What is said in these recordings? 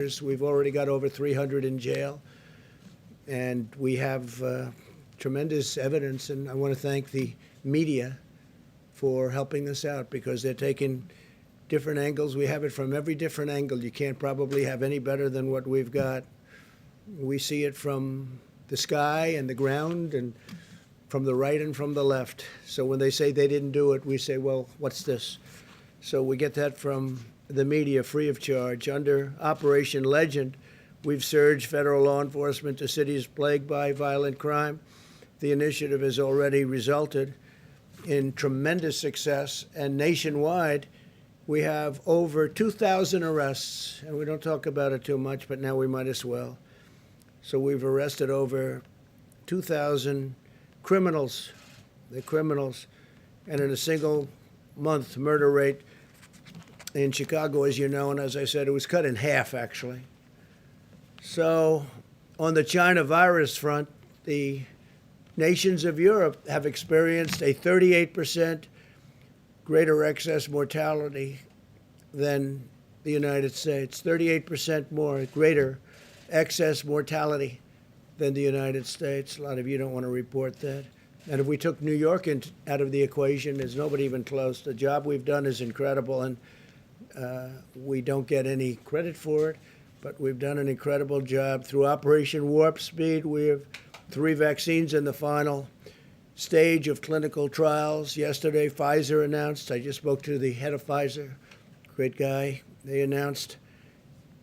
We've already got over 300 in jail, and we have tremendous evidence, and I want to thank the media for helping us out because they're taking different angles. We have it from every different angle. You can't probably have any better than what we've got. We see it from the sky and the ground and from the right and from the left. So when they say they didn't do it, we say, well, what's this? So we get that from the media free of charge. Under Operation Legend, we've surged federal law enforcement to cities plagued by violent crime. The initiative has already resulted in tremendous success, and nationwide, we have over 2,000 arrests, and we don't talk about it too much, but now we might as well. So we've arrested over 2,000 criminals. They're criminals, and in a single month, murder rate in Chicago, as you know, and as I said, it was cut in half, actually. So on the China virus front, the nations of Europe have experienced a 38% greater excess mortality than the United States, 38% more greater excess mortality than the United States. A lot of you don't want to report that. And if we took New York out of the equation, there's nobody even close. The job we've done is incredible, and we don't get any credit for it, but we've done an incredible job. Through Operation Warp Speed, we have 3 vaccines in the final stage of clinical trials. Yesterday, Pfizer announced, I just spoke to the head of Pfizer, great guy. They announced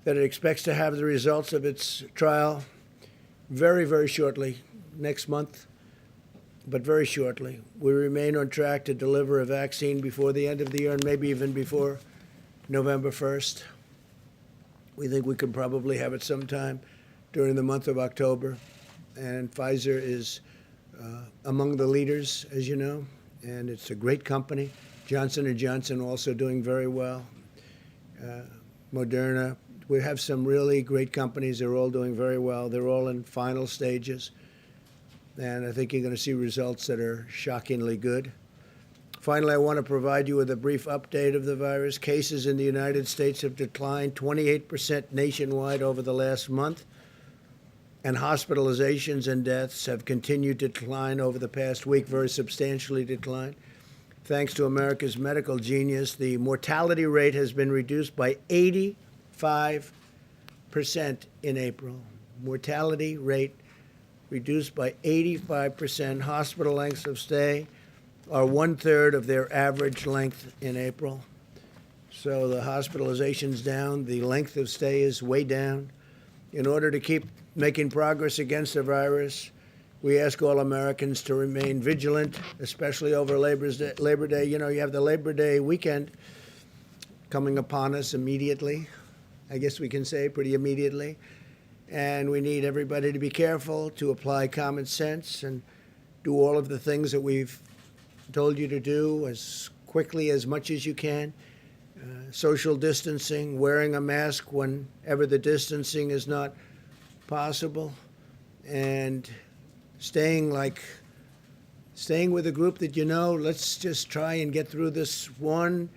that it expects to have the results of its trial very, very shortly, next month, but very shortly. We remain on track to deliver a vaccine before the end of the year and maybe even before November 1st. We think we could probably have it sometime during the month of October. And Pfizer is among the leaders, as you know, and it's a great company. Johnson & Johnson also doing very well. Moderna. We have some really great companies. They're all doing very well. They're all in final stages. And I think you're going to see results that are shockingly good. Finally, I want to provide you with a brief update of the virus. Cases in the United States have declined 28% nationwide over the last month, and hospitalizations and deaths have continued to decline over the past week, very substantially declined. Thanks to America's medical genius, the mortality rate has been reduced by 85% in April. Mortality rate reduced by 85%. Hospital lengths of stay are 1/3 of their average length in April. So the hospitalization's down, the length of stay is way down. In order to keep making progress against the virus, we ask all Americans to remain vigilant, especially over Labor Day. You know, you have the Labor Day weekend coming upon us immediately. I guess we can say pretty immediately. And we need everybody to be careful, to apply common sense, and do all of the things that we've told you to do as quickly, as much as you can. Social distancing, wearing a mask whenever the distancing is not possible, and staying with a group that you know. Let's just try and get through this one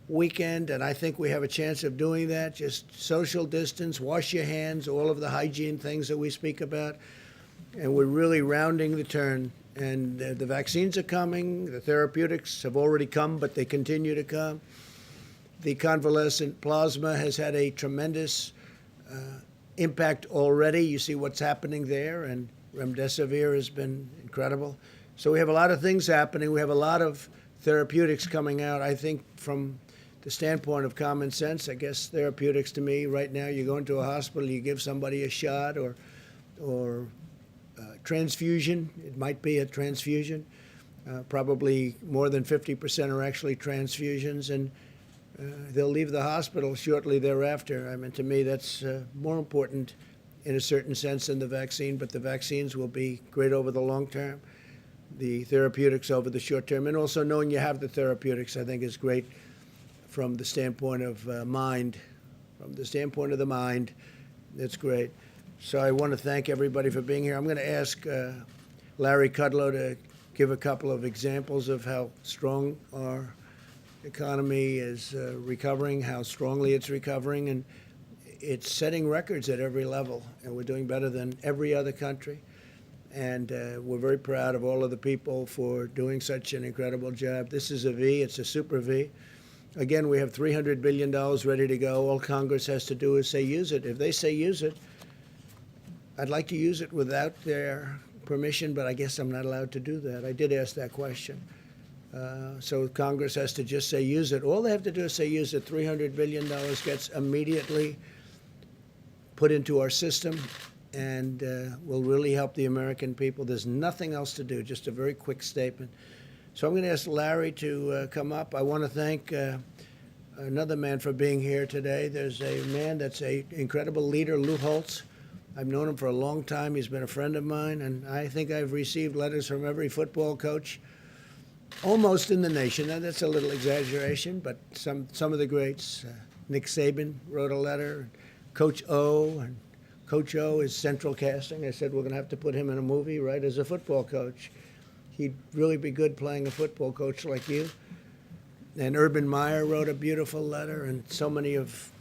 weekend, and I think we have a chance of doing that. Just social distance, wash your hands, all of the hygiene things that we speak about, and we're really rounding the turn. And the vaccines are coming. The therapeutics have already come, but they continue to come. The convalescent plasma has had a tremendous impact already. You see what's happening there, and remdesivir has been incredible. So we have a lot of things happening. We have a lot of therapeutics coming out. I think from the standpoint of common sense, I guess therapeutics to me right now, you go into a hospital, you give somebody a shot or transfusion. It might be a transfusion. Probably more than 50% are actually transfusions, and they'll leave the hospital shortly thereafter. I mean, to me, that's more important in a certain sense than the vaccine, but the vaccines will be great over the long term, the therapeutics over the short term, and also knowing you have the therapeutics, I think, is great from the standpoint of mind. From the standpoint of the mind, that's great. So I want to thank everybody for being here. I'm going to ask Larry Kudlow to give a couple of examples of how strong our economy is recovering, how strongly it's recovering. And it's setting records at every level, and we're doing better than every other country. And we're very proud of all of the people for doing such an incredible job. This is a V. It's a super V. Again, we have $300 billion ready to go. All Congress has to do is say use it. If they say use it, I'd like to use it without their permission, but I guess I'm not allowed to do that. I did ask that question. So Congress has to just say use it. All they have to do is say use it. $300 billion gets immediately put into our system and will really help the American people. There's nothing else to do, just a very quick statement. So I'm going to ask Larry to come up. I want to thank another man for being here today. There's a man that's an incredible leader, Lou Holtz. I've known him for a long time. He's been a friend of mine, and I think I've received letters from every football coach almost in the nation. Now, that's a little exaggeration, but some of the greats. Nick Saban wrote a letter. Coach O, and Coach O is central casting. I said we're going to have to put him in a movie, right, as a football coach. He'd really be good playing a football coach like you. And Urban Meyer wrote a beautiful letter, and so many of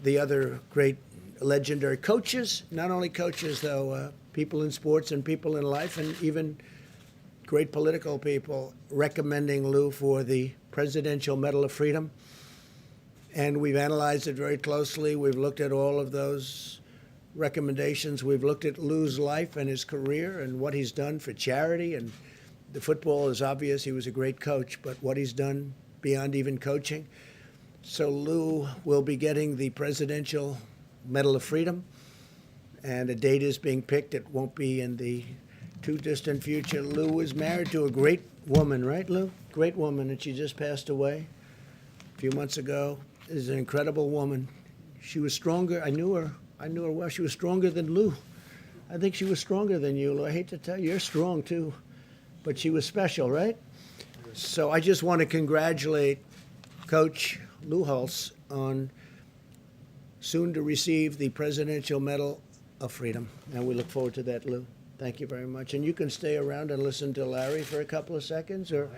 the other great legendary coaches, not only coaches, though, people in sports and people in life, and even great political people recommending Lou for the Presidential Medal of Freedom. And we've analyzed it very closely. We've looked at all of those recommendations. We've looked at Lou's life and his career and what he's done for charity. And the football is obvious. He was a great coach, but what he's done beyond even coaching. So Lou will be getting the Presidential Medal of Freedom, and a date is being picked. It won't be in the too distant future. Lou was married to a great woman, right, Lou? Great woman, and she just passed away a few months ago. Is an incredible woman. She was stronger. I knew her well. She was stronger than Lou. I think she was stronger than you, Lou. I hate to tell you, you're strong too, but she was special, right? So I just want to congratulate Coach Lou Holtz on soon to receive the Presidential Medal of Freedom. And we look forward to that, Lou. Thank you very much. And you can stay around and listen to Larry for a couple of seconds, or